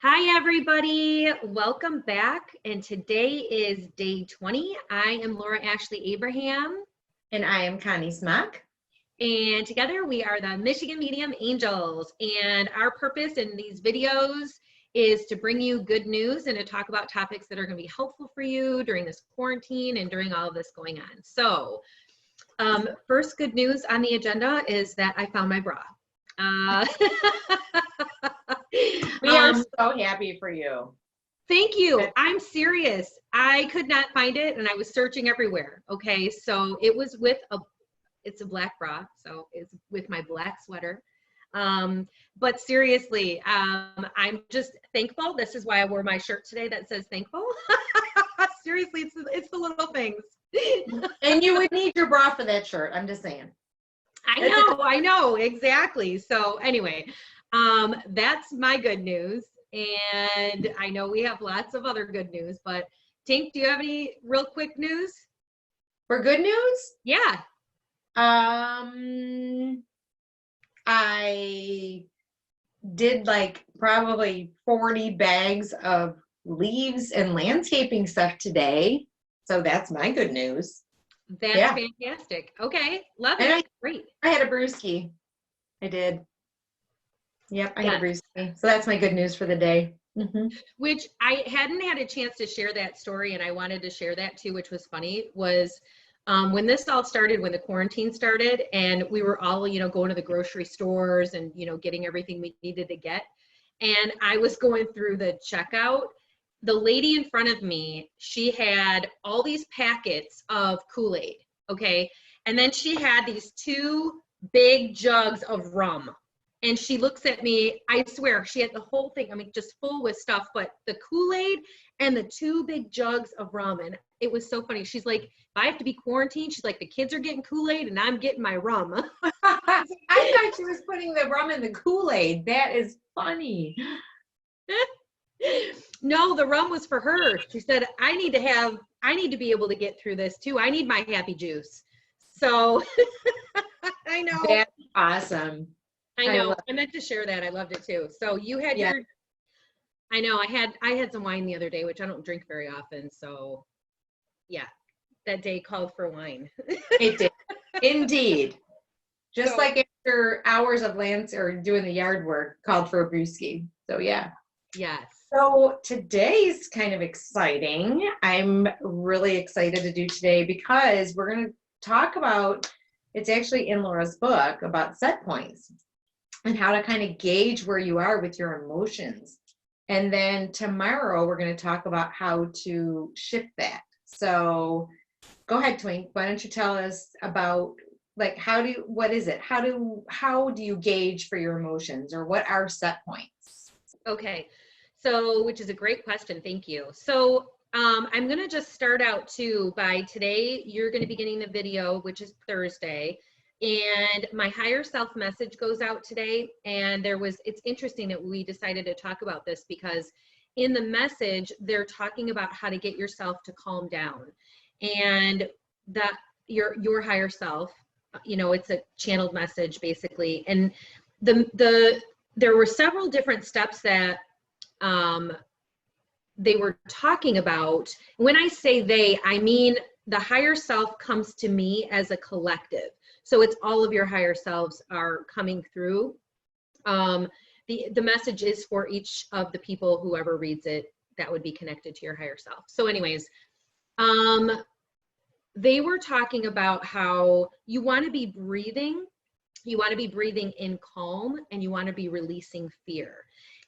Hi, everybody. Welcome back. And today is day 20. I am Laura Ashley Abraham. And I am Connie Smock. And together we are the Michigan Medium Angels. And our purpose in these videos is to bring you good news and to talk about topics that are going to be helpful for you during this quarantine and during all of this going on. So first good news on the agenda is that I found my bra. We are so happy for you. Thank you. I'm serious. I could not find it and I was searching everywhere. Okay, so it was with it's a black bra, so it's with my black sweater. But seriously, I'm just thankful. This is why I wore my shirt today that says thankful. Seriously, it's the little things. And you would need your bra for that shirt. I'm just saying. I know, exactly. So anyway, that's my good news. And I know we have lots of other good news, but Tink, do you have any real quick news? For good news? Yeah. I did like probably 40 bags of leaves and landscaping stuff today. So that's my good news. That's fantastic. Okay. Love it. Great. I had a brewski. I did. Yep, I had a brewski. So that's my good news for the day. Mm-hmm. Which I hadn't had a chance to share that story, and I wanted to share that too, which was funny, was when this all started, when the quarantine started, and we were all, going to the grocery stores and, getting everything we needed to get. And I was going through the checkout. The lady in front of me, she had all these packets of Kool-Aid, okay? And then she had these two big jugs of rum. And she looks at me, I swear, she had the whole thing, just full with stuff, but the Kool-Aid and the two big jugs of rum. And it was so funny. She's like, if I have to be quarantined, she's like, the kids are getting Kool-Aid and I'm getting my rum. I thought she was putting the rum in the Kool-Aid. That is funny. No, the rum was for her. She said, I need to be able to get through this too. I need my happy juice. So I know. That's awesome. I know. I meant to share that. I loved it too. So you had I know I had some wine the other day, which I don't drink very often. So yeah, that day called for wine. It did. Indeed. Just like after hours of doing the yard work called for a brewski. So yeah. Yes. So today's kind of exciting. I'm really excited to do today because we're going to talk about, it's actually in Laura's book, about set points and how to kind of gauge where you are with your emotions. And then tomorrow we're going to talk about how to shift that. So go ahead, Twink. Why don't you tell us about what is it? How do you gauge for your emotions, or what are set points? Okay. So, which is a great question. Thank you. So I'm going to just start out too by today, you're going to be getting the video, which is Thursday. And my higher self message goes out today. And it's interesting that we decided to talk about this because in the message, they're talking about how to get yourself to calm down. And that your higher self, it's a channeled message basically. And there were several different steps that they were talking about. When I say they, I mean the higher self comes to me as a collective. So it's all of your higher selves are coming through. The message is for each of the people, whoever reads it, that would be connected to your higher self. So anyways, they were talking about how you want to be breathing. You want to be breathing in calm, and you want to be releasing fear.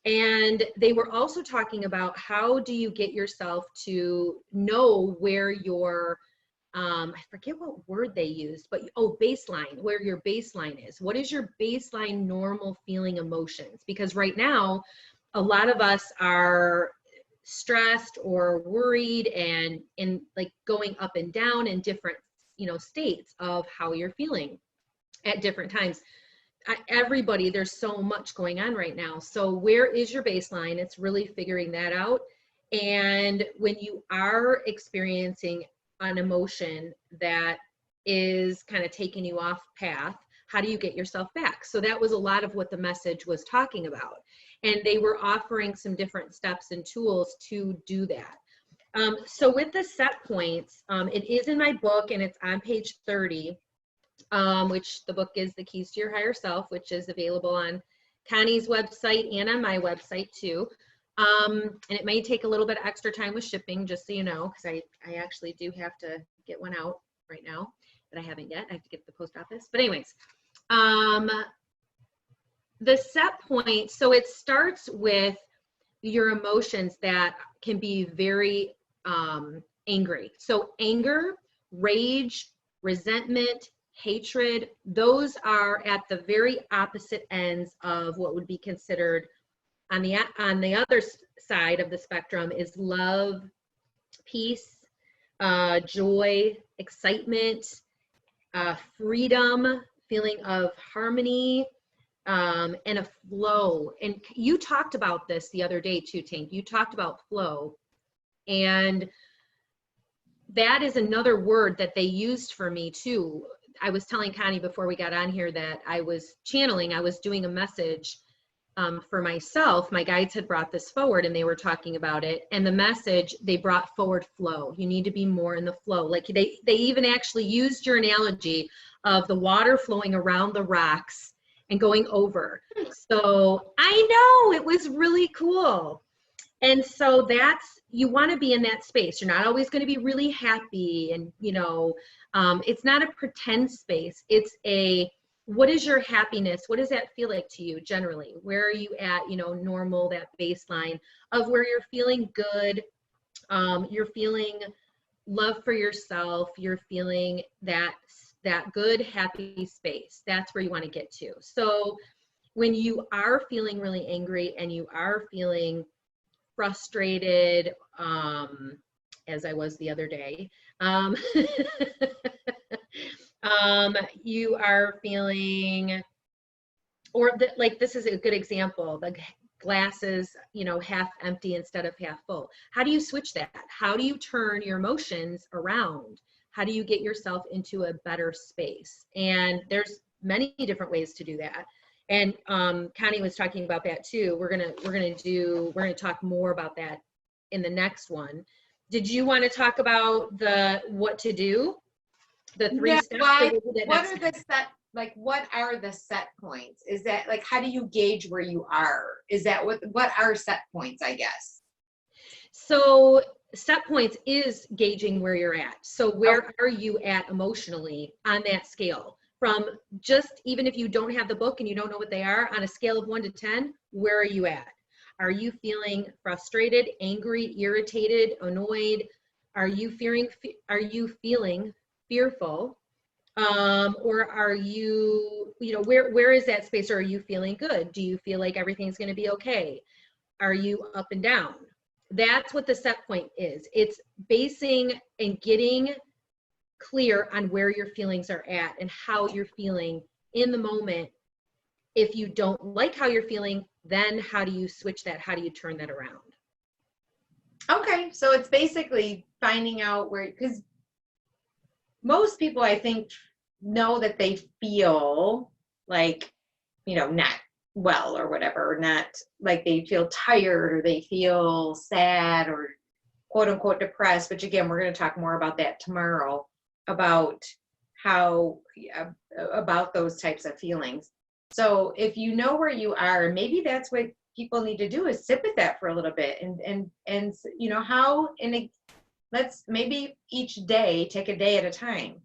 And they were also talking about how do you get yourself to know where your, I forget what word they used, but baseline, where your baseline is. What is your baseline normal feeling emotions? Because right now, a lot of us are stressed or worried and in like going up and down in different, states of how you're feeling at different times. Everybody, there's so much going on right now. So where is your baseline? It's really figuring that out. And when you are experiencing an emotion that is kind of taking you off path, how do you get yourself back? So that was a lot of what the message was talking about. and they were offering some different steps and tools to do that. So with the set points, it is in my book and it's on page 30, which the book is The Keys to Your Higher Self, which is available on Connie's website and on my website too. And it may take a little bit of extra time with shipping, just so you know, because I actually do have to get one out right now, but I haven't yet. I have to get to the post office. But anyways, the set point, so it starts with your emotions that can be very angry. So anger, rage, resentment, hatred, those are at the very opposite ends of what would be considered on the other side of the spectrum is love, peace, joy, excitement, freedom, feeling of harmony, and a flow. And you talked about this the other day too, Tank. You talked about flow. And that is another word that they used for me too. I was telling Connie before we got on here that I was channeling, I was doing a message for myself. My guides had brought this forward and they were talking about it. And the message, they brought forward flow. You need to be more in the flow. Like they even actually used your analogy of the water flowing around the rocks and going over. So I know, it was really cool. And so that's, you want to be in that space. You're not always going to be really happy. And, you know, it's not a pretend space. It's a, what is your happiness? What does that feel like to you generally? Where are you at, you know, normal, that baseline of where you're feeling good. You're feeling love for yourself. You're feeling that good, happy space. That's where you want to get to. So when you are feeling really angry and you are feeling frustrated, as I was the other day, you are feeling, like this is a good example, the glass is, you know, half empty instead of half full. How do you switch that? How do you turn your emotions around? How do you get yourself into a better space? And there's many different ways to do that. And Connie was talking about that too. We're gonna talk more about that in the next one. Did you want to talk about what to do? The three steps. What are the set points? Is that like, how do you gauge where you are? Is that what are set points, I guess? So set points is gauging where you're at. So where are you at emotionally on that scale? From just, even if you don't have the book and you don't know what they are, on a scale of 1 to 10, where are you at? Are you feeling frustrated, angry, irritated, annoyed? Are you feeling fearful? Or are you, you know, where is that space? Or are you feeling good? Do you feel like everything's going to be okay? Are you up and down? That's what the set point is. It's basing and getting clear on where your feelings are at and how you're feeling in the moment. If you don't like how you're feeling, then how do you switch that? How do you turn that around? Okay, so it's basically finding out where, because most people, I think, know that they feel like, you know, not well or whatever, not like they feel tired or they feel sad or quote unquote depressed, which again, we're going to talk more about that tomorrow, about how, about those types of feelings. So if you know where you are, maybe that's what people need to do, is sit with that for a little bit and you know, how let's maybe each day, take a day at a time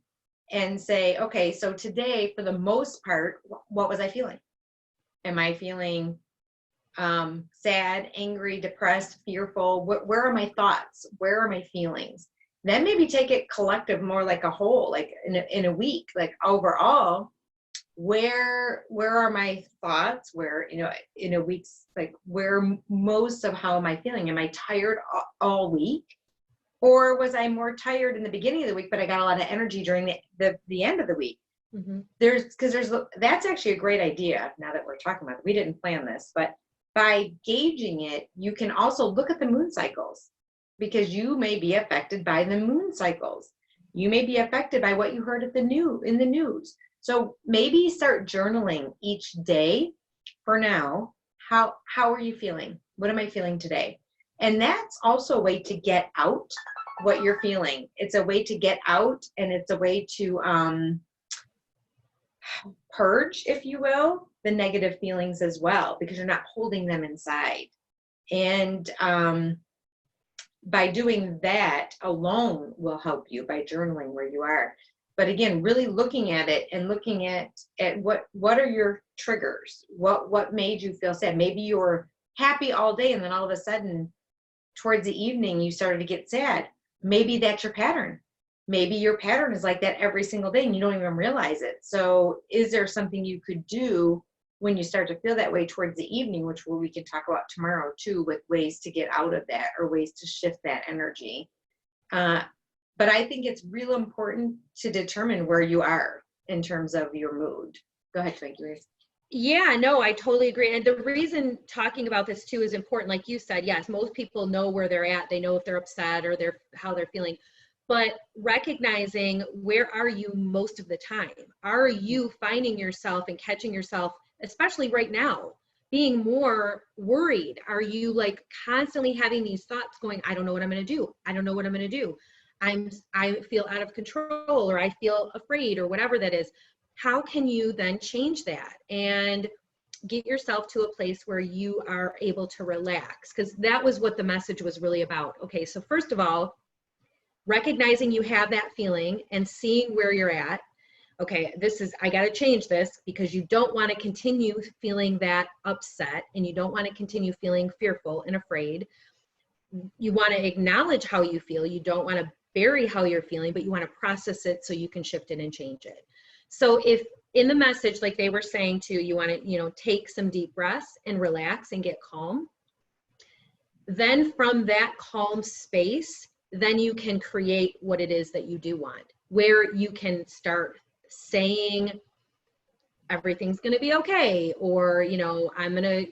and say, okay, so today, for the most part, what was I feeling? Am I feeling sad, angry, depressed, fearful? Where are my thoughts? Where are my feelings? Then maybe take it collective, more like a whole, like in a week, like overall, where are my thoughts? Where, you know, in a week's, like, where most of how am I feeling? Am I tired all week? Or was I more tired in the beginning of the week, but I got a lot of energy during the end of the week? Mm-hmm. That's actually a great idea. Now that we're talking about it, we didn't plan this, but by gauging it, you can also look at the moon cycles, because you may be affected by the moon cycles. You may be affected by what you heard in the news. So maybe start journaling each day for now. How are you feeling? What am I feeling today? And that's also a way to get out what you're feeling. It's a way to get out, and it's a way to purge, if you will, the negative feelings as well, because you're not holding them inside. And by doing that alone will help you, by journaling where you are. But again, really looking at it and looking at what are your triggers? What made you feel sad? Maybe you were happy all day, and then all of a sudden towards the evening you started to get sad. Maybe that's your pattern. Maybe your pattern is like that every single day and you don't even realize it. So is there something you could do when you start to feel that way towards the evening, which we can talk about tomorrow too, with ways to get out of that or ways to shift that energy. But I think it's real important to determine where you are in terms of your mood. Go ahead, Frankie. Yeah, no, I totally agree. And the reason talking about this too is important, like you said, yes, most people know where they're at. They know if they're upset or how they're feeling. But recognizing, where are you most of the time? Are you finding yourself and catching yourself, especially right now, being more worried? Are you like constantly having these thoughts going, I don't know what I'm going to do. I don't know what I'm going to do. I feel out of control, or I feel afraid, or whatever that is. How can you then change that and get yourself to a place where you are able to relax? Because that was what the message was really about. Okay, so first of all, recognizing you have that feeling and seeing where you're at. Okay, I got to change this, because you don't want to continue feeling that upset, and you don't want to continue feeling fearful and afraid. You want to acknowledge how you feel. You don't want to bury how you're feeling, but you want to process it so you can shift it and change it. So if in the message, like they were saying too, you want to, take some deep breaths and relax and get calm. Then from that calm space, then you can create what it is that you do want, where you can start saying everything's going to be okay, or, I'm going to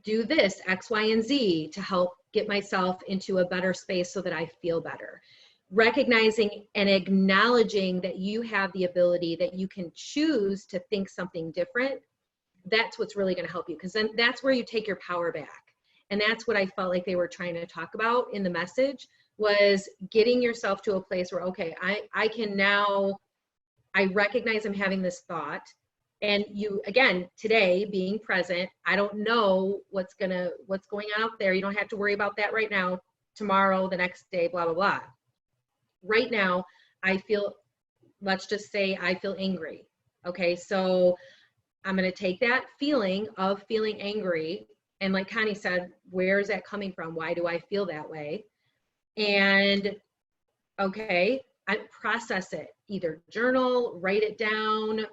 do this, X, Y, and Z to help get myself into a better space so that I feel better. Recognizing and acknowledging that you have the ability, that you can choose to think something different. That's what's really going to help you, because then that's where you take your power back. And that's what I felt like they were trying to talk about in the message, was getting yourself to a place where, okay, I can now, I recognize I'm having this thought. And you, again, today, being present, I don't know what's going on out there. You don't have to worry about that right now. Tomorrow, the next day, blah, blah, blah. Right now, let's just say I feel angry. Okay, so I'm going to take that feeling of feeling angry, and like Connie said, where is that coming from? Why do I feel that way? And okay, I process it. Either journal, write it down,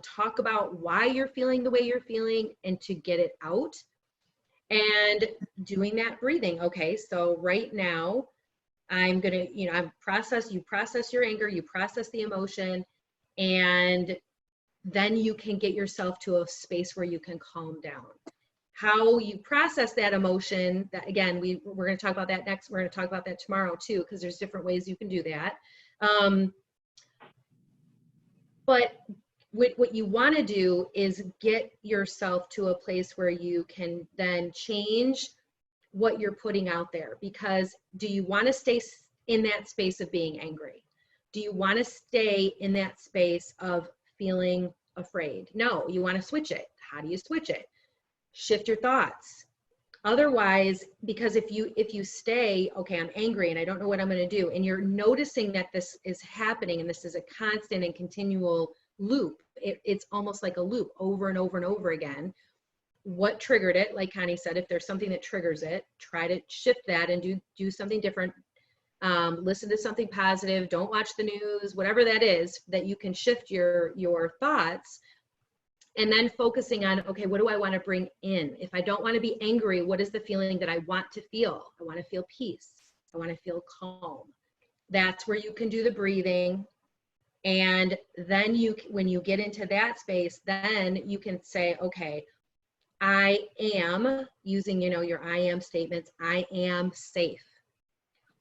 talk about why you're feeling the way you're feeling, and to get it out. And doing that breathing. Okay, so right now, I'm going to, you process your anger, you process the emotion, and then you can get yourself to a space where you can calm down. How you process that emotion, that again, we're going to talk about that next. We're going to talk about that tomorrow too, because there's different ways you can do that. But what you want to do is get yourself to a place where you can then change what you're putting out there. Because do you want to stay in that space of being angry? Do you want to stay in that space of feeling afraid? No, you want to switch it. How do you switch it? Shift your thoughts. Otherwise, because if you stay, okay, I'm angry and I don't know what I'm going to do, and you're noticing that this is happening and this is a constant and continual loop, it's almost like a loop over and over and over again. What triggered it? Like Connie said, if there's something that triggers it, try to shift that and do something different. Listen to something positive. Don't watch the news, whatever that is, that you can shift your thoughts. And then focusing on, okay, what do I want to bring in? If I don't want to be angry, what is the feeling that I want to feel? I want to feel peace. I want to feel calm. That's where you can do the breathing. And then when you get into that space, then you can say, okay, I am, using, your I am statements, I am safe.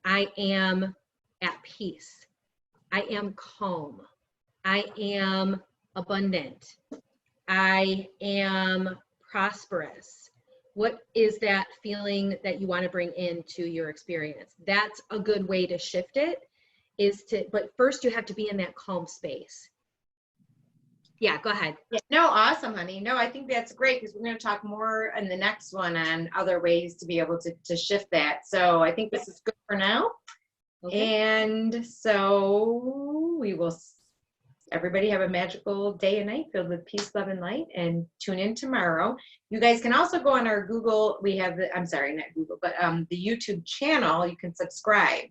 I am at peace. I am calm. I am abundant. I am prosperous. What is that feeling that you want to bring into your experience? That's a good way to shift it, but first you have to be in that calm space. Yeah, go ahead. Yeah, no, awesome, honey. No, I think that's great because we're going to talk more in the next one on other ways to be able to shift that. So I think this is good for now. Okay. And so everybody have a magical day and night filled with peace, love, and light, and tune in tomorrow. You guys can also go on our Google, I'm sorry, not Google, but the YouTube channel, you can subscribe.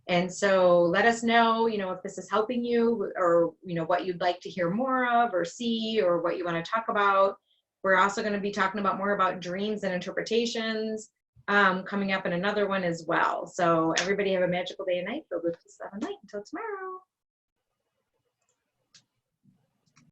And so let us know, if this is helping you or, what you'd like to hear more of or see or what you want to talk about. We're also going to be talking about more about dreams and interpretations coming up in another one as well. So everybody have a magical day and night filled with peace, love, and light. Until tomorrow.